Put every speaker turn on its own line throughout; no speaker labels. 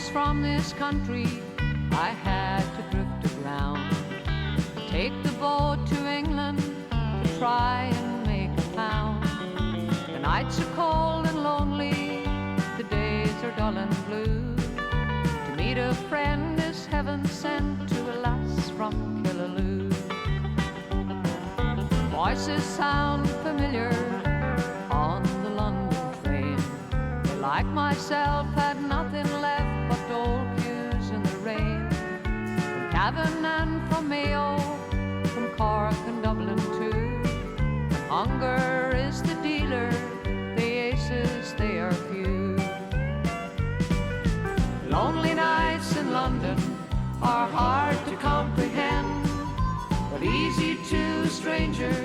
was from this country, I had to drift around, take the boat to England to try and make a pound. The nights are cold and lonely, the days are dull and blue. To meet a friend is heaven sent to a lass from Killaloo. Voices sound familiar on the London train. They, like myself, had nothing left but old pews in the rain. From Cavan and from Mayo, from Cork and Dublin too. And hunger is the dealer, the aces they are few. Lonely nights in London are hard to comprehend, but easy to a stranger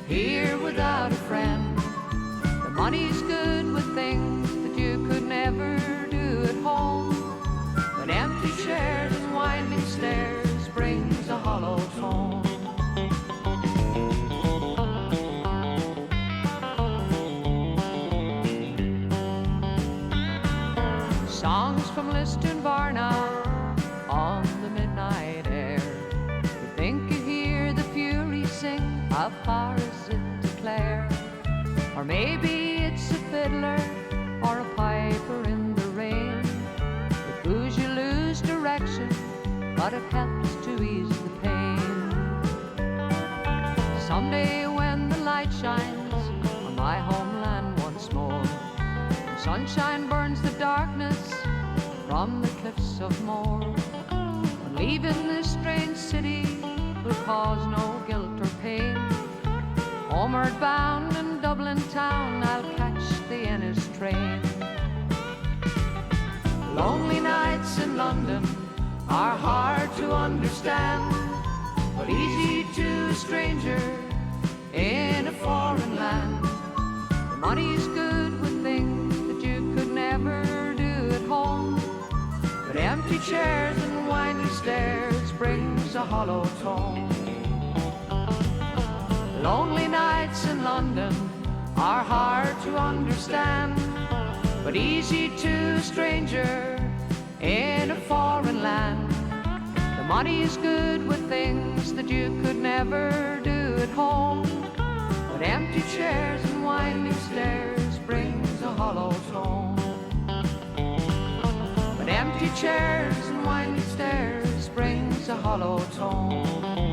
here without a friend. The money's good with things that you could never do at home, but empty chairs and winding stairs brings a hollow tone. Songs from Lisdoonvarna on the midnight air. You think you hear the Furies sing, how far is it to Clare? Or maybe it's a fiddler or a piper in the rain. It woos you lose direction, but it helps to ease the pain. Someday when the light shines on my homeland once more, and sunshine burns the darkness from the cliffs of Moher, and leaving this strange city will cause no guilt or pain. Homeward bound in Dublin town, I'll catch the Ennis train. Lonely nights in London are hard to understand, but easy to a stranger in a foreign land. The money's good with things that you could never do at home, but empty chairs and winding stairs brings a hollow tone. Lonely nights in London are hard to understand, but easy to a stranger in a foreign land. The money's good with things that you could never do at home, but empty chairs and winding stairs brings a hollow tone. But empty chairs and winding stairs brings a hollow tone.